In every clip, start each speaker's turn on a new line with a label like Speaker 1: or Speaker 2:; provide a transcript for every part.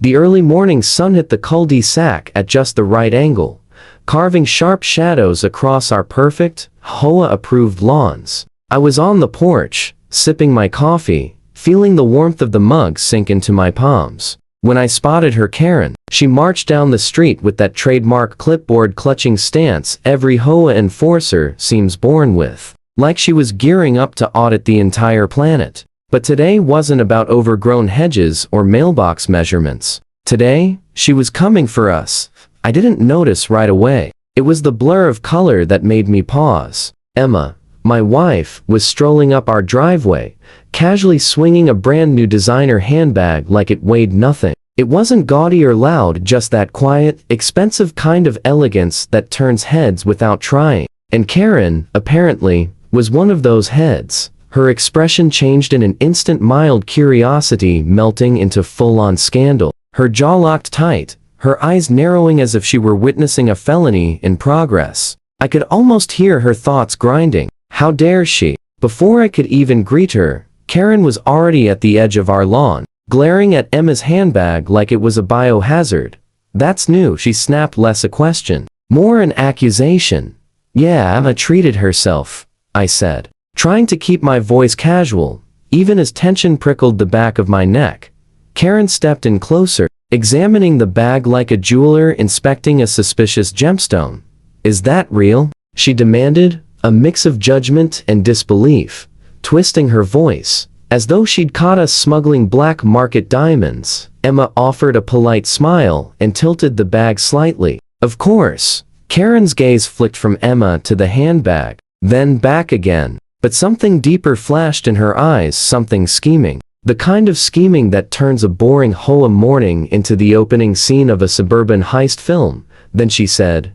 Speaker 1: The early morning sun hit the cul-de-sac at just the right angle, carving sharp shadows across our perfect, Hoa-approved lawns. I was on the porch, sipping my coffee, feeling the warmth of the mug sink into my palms, when I spotted her Karen. She marched down the street with that trademark clipboard-clutching stance every Hoa enforcer seems born with, like she was gearing up to audit the entire planet. But today wasn't about overgrown hedges or mailbox measurements. Today, she was coming for us. I didn't notice right away. It was the blur of color that made me pause. Emma, my wife, was strolling up our driveway, casually swinging a brand new designer handbag like it weighed nothing. It wasn't gaudy or loud, just that quiet, expensive kind of elegance that turns heads without trying. And Karen, apparently, was one of those heads. Her expression changed in an instant, mild curiosity melting into full-on scandal. Her jaw locked tight, her eyes narrowing as if she were witnessing a felony in progress. I could almost hear her thoughts grinding. How dare she? Before I could even greet her, Karen was already at the edge of our lawn, glaring at Emma's handbag like it was a biohazard. That's new, she snapped, less a question, more an accusation. Yeah, Emma treated herself, I said, trying to keep my voice casual, even as tension prickled the back of my neck. Karen stepped in closer, examining the bag like a jeweler inspecting a suspicious gemstone. Is that real? She demanded, a mix of judgment and disbelief, twisting her voice, as though she'd caught us smuggling black market diamonds. Emma offered a polite smile and tilted the bag slightly. Of course. Karen's gaze flicked from Emma to the handbag, then back again. But something deeper flashed in her eyes, something scheming. The kind of scheming that turns a boring Hoa morning into the opening scene of a suburban heist film. Then she said,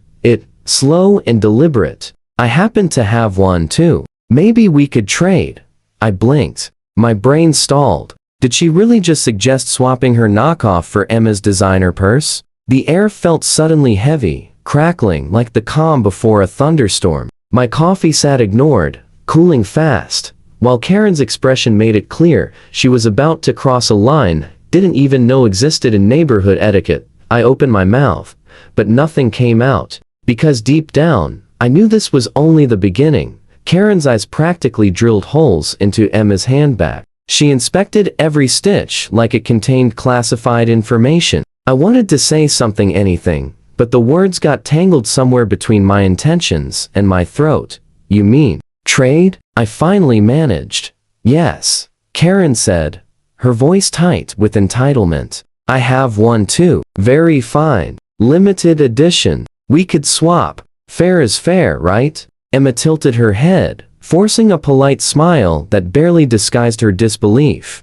Speaker 1: slow and deliberate. I happen to have one too. Maybe we could trade. I blinked. My brain stalled. Did she really just suggest swapping her knockoff for Emma's designer purse? The air felt suddenly heavy, crackling like the calm before a thunderstorm. My coffee sat ignored, cooling fast, while Karen's expression made it clear she was about to cross a line didn't even know existed in neighborhood etiquette. I opened my mouth, but nothing came out, because deep down, I knew this was only the beginning. Karen's eyes practically drilled holes into Emma's handbag. She inspected every stitch like it contained classified information. I wanted to say something, anything, but the words got tangled somewhere between my intentions and my throat. You mean trade? I finally managed. Yes, Karen said, her voice tight with entitlement. I have one too. Very fine. Limited edition. We could swap. Fair is fair, right? Emma tilted her head, forcing a polite smile that barely disguised her disbelief.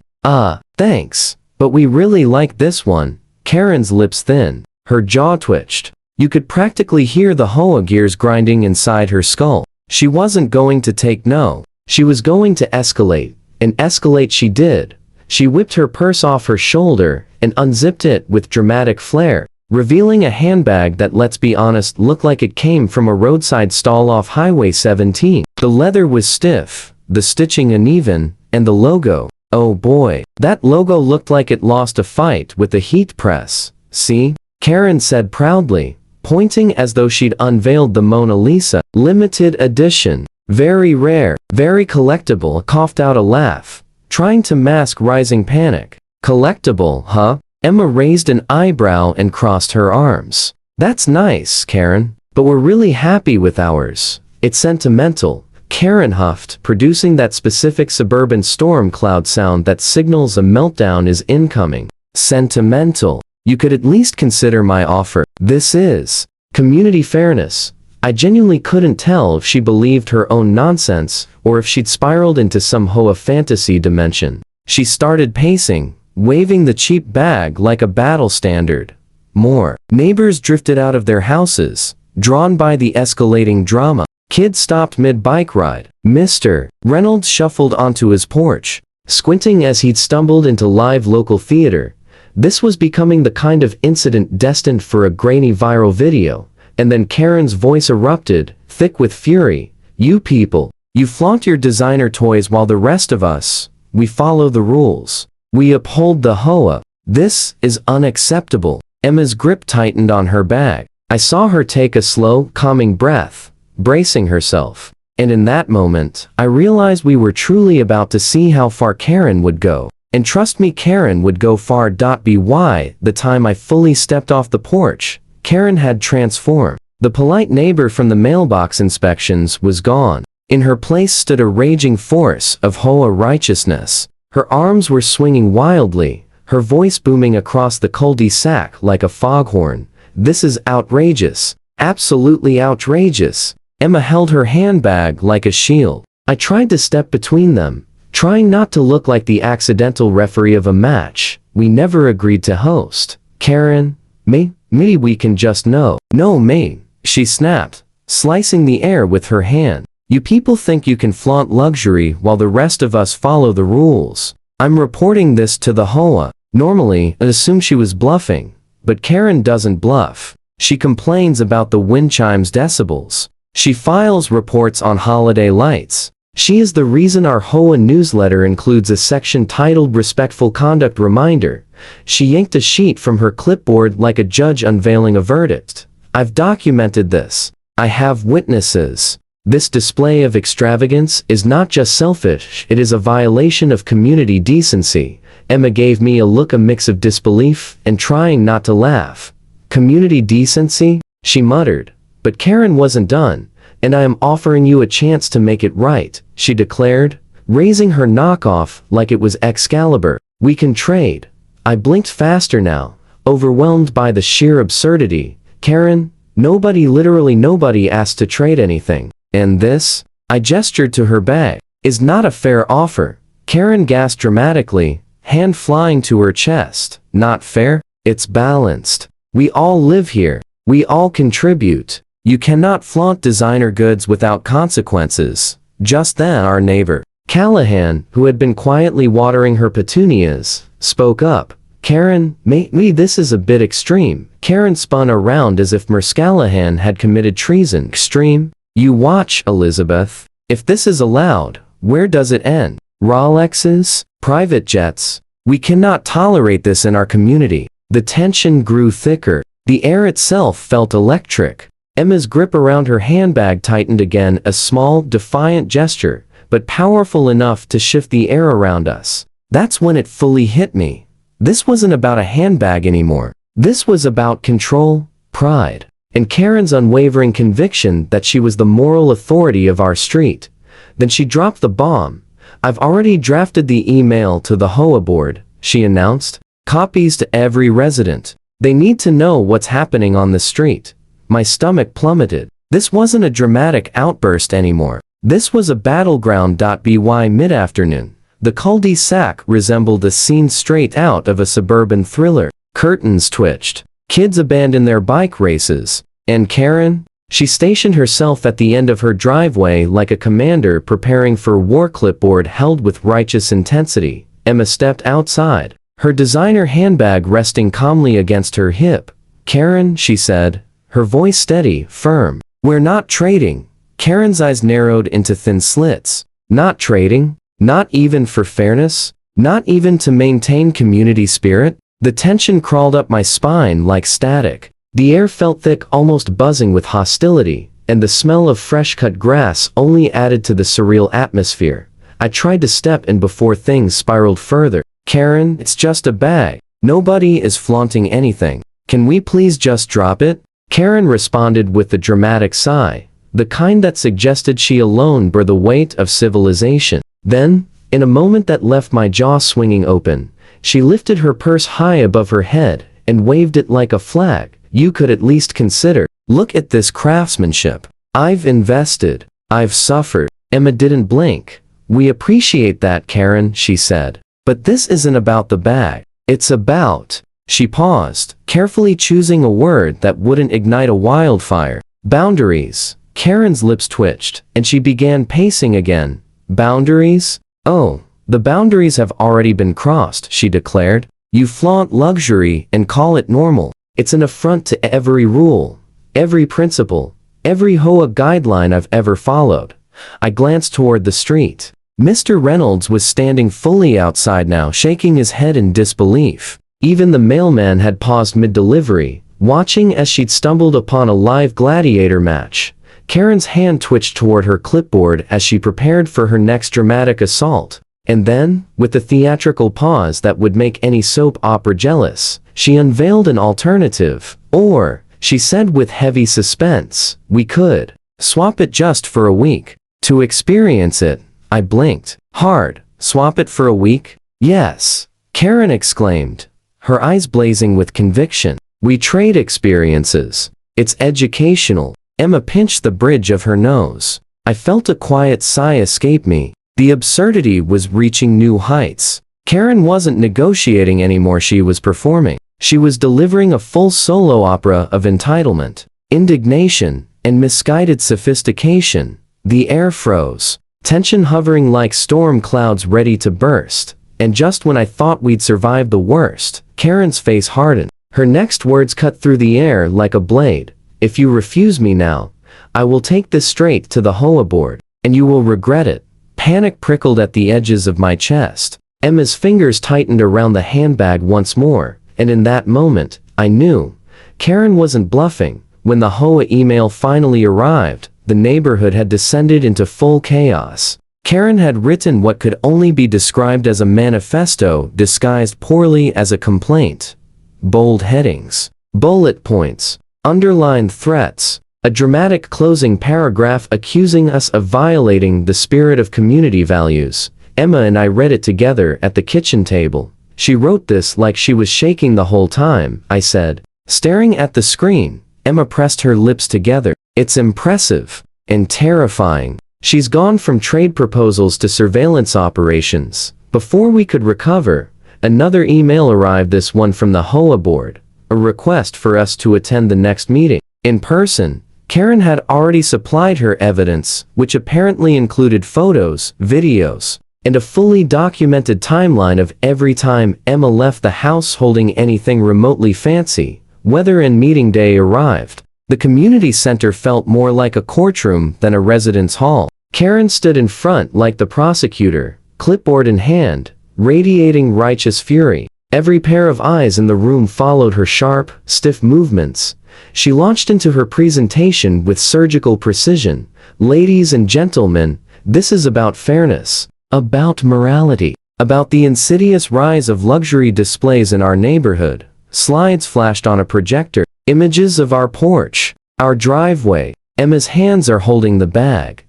Speaker 1: Thanks. But we really like this one. Karen's lips thinned. Her jaw twitched. You could practically hear the Hoa gears grinding inside her skull. She wasn't going to take no. She was going to escalate, and escalate she did. She whipped her purse off her shoulder and unzipped it with dramatic flair, revealing a handbag that, let's be honest, looked like it came from a roadside stall off Highway 17. The leather was stiff, the stitching uneven, and the logo. Oh boy, that logo looked like it lost a fight with the heat press. See? Karen said proudly, pointing as though she'd unveiled the Mona Lisa. Limited edition. Very rare, very collectible. I coughed out a laugh, trying to mask rising panic. Collectible, huh? Emma raised an eyebrow and crossed her arms. That's nice, Karen, but we're really happy with ours. It's sentimental, Karen huffed, producing that specific suburban storm cloud sound that signals a meltdown is incoming. Sentimental. You could at least consider my offer. This is community fairness. I genuinely couldn't tell if she believed her own nonsense or if she'd spiraled into some Hoa fantasy dimension. She started pacing, waving the cheap bag like a battle standard. More neighbors drifted out of their houses, drawn by the escalating drama. Kids stopped mid-bike ride. Mr. Reynolds shuffled onto his porch, squinting as he'd stumbled into live local theater. This was becoming the kind of incident destined for a grainy viral video. And then Karen's voice erupted, thick with fury. You people, you flaunt your designer toys while the rest of us, we follow the rules. We uphold the Hoa. This is unacceptable. Emma's grip tightened on her bag. I saw her take a slow, calming breath, bracing herself. And in that moment, I realized we were truly about to see how far Karen would go. And trust me, Karen would go far. By the time I fully stepped off the porch, Karen had transformed. The polite neighbor from the mailbox inspections was gone. In her place stood a raging force of Hoa righteousness. Her arms were swinging wildly, her voice booming across the cul-de-sac like a foghorn. This is outrageous. Absolutely outrageous. Emma held her handbag like a shield. I tried to step between them, trying not to look like the accidental referee of a match we never agreed to host. Karen, me, we can just no, mate, she snapped, slicing the air with her hand. You people think you can flaunt luxury while the rest of us follow the rules. I'm reporting this to the Hoa. Normally, I'd assume she was bluffing, but Karen doesn't bluff. She complains about the wind chimes decibels. She files reports on holiday lights. She is the reason our Hoa newsletter includes a section titled Respectful Conduct Reminder. She yanked a sheet from her clipboard like a judge unveiling a verdict. I've documented this. I have witnesses. This display of extravagance is not just selfish, it is a violation of community decency. Emma gave me a look, a mix of disbelief and trying not to laugh. Community decency? She muttered. But Karen wasn't done. And I am offering you a chance to make it right, she declared, raising her knockoff like it was Excalibur. We can trade. I blinked faster now, overwhelmed by the sheer absurdity. Karen, literally nobody asked to trade anything. And this, I gestured to her bag, is not a fair offer. Karen gasped dramatically, hand flying to her chest. Not fair? It's balanced. We all live here. We all contribute. You cannot flaunt designer goods without consequences. Just then our neighbor, Callahan, who had been quietly watering her petunias, spoke up. Karen, this is a bit extreme. Karen spun around as if Callahan had committed treason. Extreme? You watch, Elizabeth. If this is allowed, where does it end? Rolexes? Private jets? We cannot tolerate this in our community. The tension grew thicker. The air itself felt electric. Emma's grip around her handbag tightened again, a small, defiant gesture, but powerful enough to shift the air around us. That's when it fully hit me. This wasn't about a handbag anymore. This was about control, pride, and Karen's unwavering conviction that she was the moral authority of our street. Then she dropped the bomb. I've already drafted the email to the Hoa board, she announced. Copies to every resident. They need to know what's happening on the street. My stomach plummeted. This wasn't a dramatic outburst anymore. This was a battleground. By mid-afternoon, the cul-de-sac resembled a scene straight out of a suburban thriller. Curtains twitched. Kids abandoned their bike races. And Karen? She stationed herself at the end of her driveway like a commander preparing for war, clipboard held with righteous intensity. Emma stepped outside, her designer handbag resting calmly against her hip. Karen, she said, her voice steady, firm. We're not trading. Karen's eyes narrowed into thin slits. Not trading? Not even for fairness? Not even to maintain community spirit? The tension crawled up my spine like static. The air felt thick, almost buzzing with hostility, and the smell of fresh-cut grass only added to the surreal atmosphere. I tried to step in before things spiraled further. Karen, it's just a bag. Nobody is flaunting anything. Can we please just drop it? Karen responded with a dramatic sigh, the kind that suggested she alone bore the weight of civilization. Then, in a moment that left my jaw swinging open, she lifted her purse high above her head and waved it like a flag. You could at least consider. Look at this craftsmanship. I've invested. I've suffered. Emma didn't blink. We appreciate that, Karen, she said. But this isn't about the bag. It's about... She paused, carefully choosing a word that wouldn't ignite a wildfire. Boundaries. Karen's lips twitched, and she began pacing again. Boundaries? Oh, the boundaries have already been crossed, she declared. You flaunt luxury and call it normal. It's an affront to every rule, every principle, every Hoa guideline I've ever followed. I glanced toward the street. Mr. Reynolds was standing fully outside now, shaking his head in disbelief. Even the mailman had paused mid-delivery, watching as she'd stumbled upon a live gladiator match. Karen's hand twitched toward her clipboard as she prepared for her next dramatic assault. And then, with the theatrical pause that would make any soap opera jealous, she unveiled an alternative. Or, she said with heavy suspense, we could swap it just for a week. To experience it. I blinked hard. Swap it for a week? Yes, Karen exclaimed, her eyes blazing with conviction. We trade experiences. It's educational. Emma pinched the bridge of her nose. I felt a quiet sigh escape me. The absurdity was reaching new heights. Karen wasn't negotiating anymore, she was performing. She was delivering a full solo opera of entitlement, indignation, and misguided sophistication. The air froze, tension hovering like storm clouds ready to burst. And just when I thought we'd survived the worst, Karen's face hardened. Her next words cut through the air like a blade. If you refuse me now, I will take this straight to the HOA board, and you will regret it. Panic prickled at the edges of my chest. Emma's fingers tightened around the handbag once more, and in that moment, I knew Karen wasn't bluffing. When the HOA email finally arrived, the neighborhood had descended into full chaos. Karen had written what could only be described as a manifesto disguised poorly as a complaint. Bold headings, bullet points, underlined threats, a dramatic closing paragraph accusing us of violating the spirit of community values. Emma and I read it together at the kitchen table. She wrote this like she was shaking the whole time, I said. Staring at the screen, Emma pressed her lips together. It's impressive and terrifying. She's gone from trade proposals to surveillance operations. Before we could recover, another email arrived, this one from the HOA board, a request for us to attend the next meeting in person. Karen had already supplied her evidence, which apparently included photos, videos, and a fully documented timeline of every time Emma left the house holding anything remotely fancy. Weather and meeting day arrived. The community center felt more like a courtroom than a residence hall. Karen stood in front like the prosecutor, clipboard in hand, radiating righteous fury. Every pair of eyes in the room followed her sharp, stiff movements. She launched into her presentation with surgical precision. Ladies and gentlemen, this is about fairness, about morality, about the insidious rise of luxury displays in our neighborhood. Slides flashed on a projector. Images of our porch, our driveway. Emma's hands are holding the bag.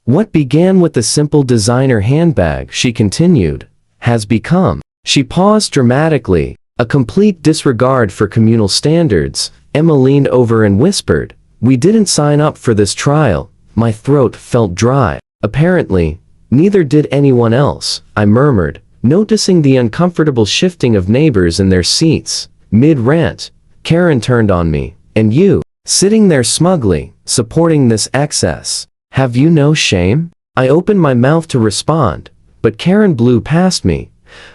Speaker 1: What began with a simple designer handbag, she continued, has become. She paused dramatically, a complete disregard for communal standards. Emma leaned over and whispered, we didn't sign up for this trial. My throat felt dry. Apparently, neither did anyone else, I murmured, noticing the uncomfortable shifting of neighbors in their seats. Mid-rant, Karen turned on me. And you, sitting there smugly, supporting this excess. Have you no shame? I opened my mouth to respond, but Karen blew past me,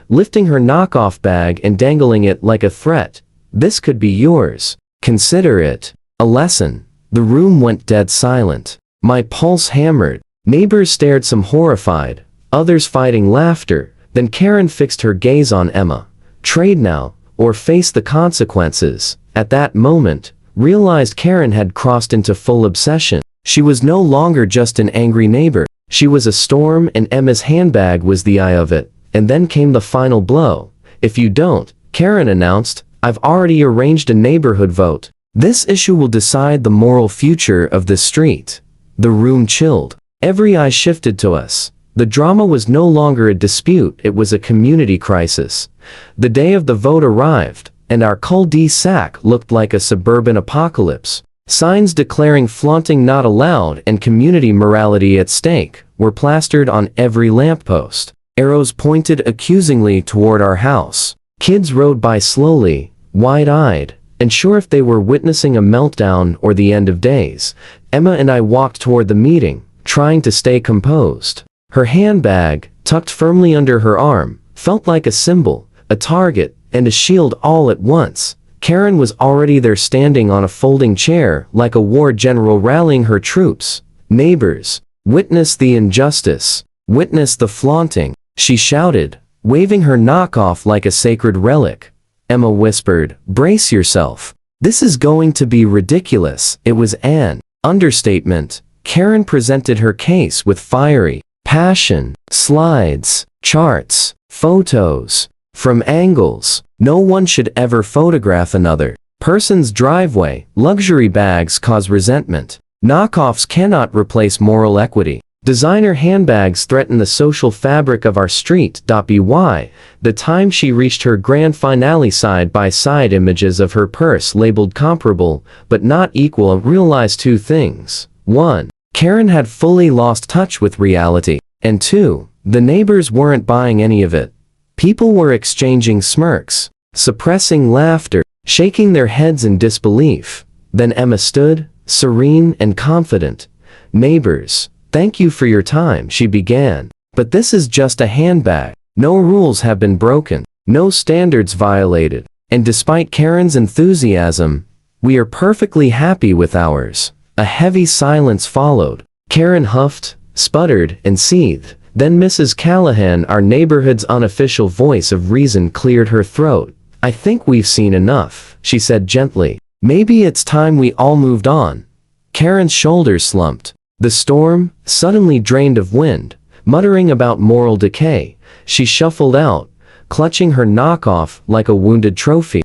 Speaker 1: lifting her knockoff bag and dangling it like a threat. This could be yours. Consider it a lesson. The room went dead silent. My pulse hammered. Neighbors stared, some horrified, others fighting laughter. Then Karen fixed her gaze on Emma. Trade now, or face the consequences. At that moment, realized Karen had crossed into full obsession. She was no longer just an angry neighbor. She was a storm, and Emma's handbag was the eye of it. And then came the final blow. If you don't, Karen announced, I've already arranged a neighborhood vote. This issue will decide the moral future of this street. The room chilled. Every eye shifted to us. The drama was no longer a dispute, it was a community crisis. The day of the vote arrived, and our cul-de-sac looked like a suburban apocalypse. Signs declaring flaunting not allowed and community morality at stake were plastered on every lamppost. Arrows pointed accusingly toward our house. Kids rode by slowly, wide-eyed, unsure if they were witnessing a meltdown or the end of days. Emma and I walked toward the meeting, trying to stay composed. Her handbag, tucked firmly under her arm, felt like a symbol, a target, and a shield all at once. Karen was already there, standing on a folding chair like a war general rallying her troops. Neighbors, witness the injustice, witness the flaunting, she shouted, waving her knockoff like a sacred relic. Emma whispered, brace yourself. This is going to be ridiculous. It was an understatement. Karen presented her case with fiery passion, slides, charts, photos, from angles. No one should ever photograph another person's driveway. Luxury bags cause resentment. Knockoffs cannot replace moral equity. Designer handbags threaten the social fabric of our street. By the time she reached her grand finale, side-by-side images of her purse labeled comparable but not equal realized two things. 1. Karen had fully lost touch with reality. And 2. The neighbors weren't buying any of it. People were exchanging smirks, suppressing laughter, shaking their heads in disbelief. Then Emma stood, serene and confident. Neighbors, thank you for your time, she began. But this is just a handbag. No rules have been broken, no standards violated. And despite Karen's enthusiasm, we are perfectly happy with ours. A heavy silence followed. Karen huffed, sputtered, and seethed. Then Mrs. Callahan, our neighborhood's unofficial voice of reason, cleared her throat. I think we've seen enough, she said gently. Maybe it's time we all moved on. Karen's shoulders slumped. The storm, suddenly drained of wind, muttering about moral decay, she shuffled out, clutching her knockoff like a wounded trophy.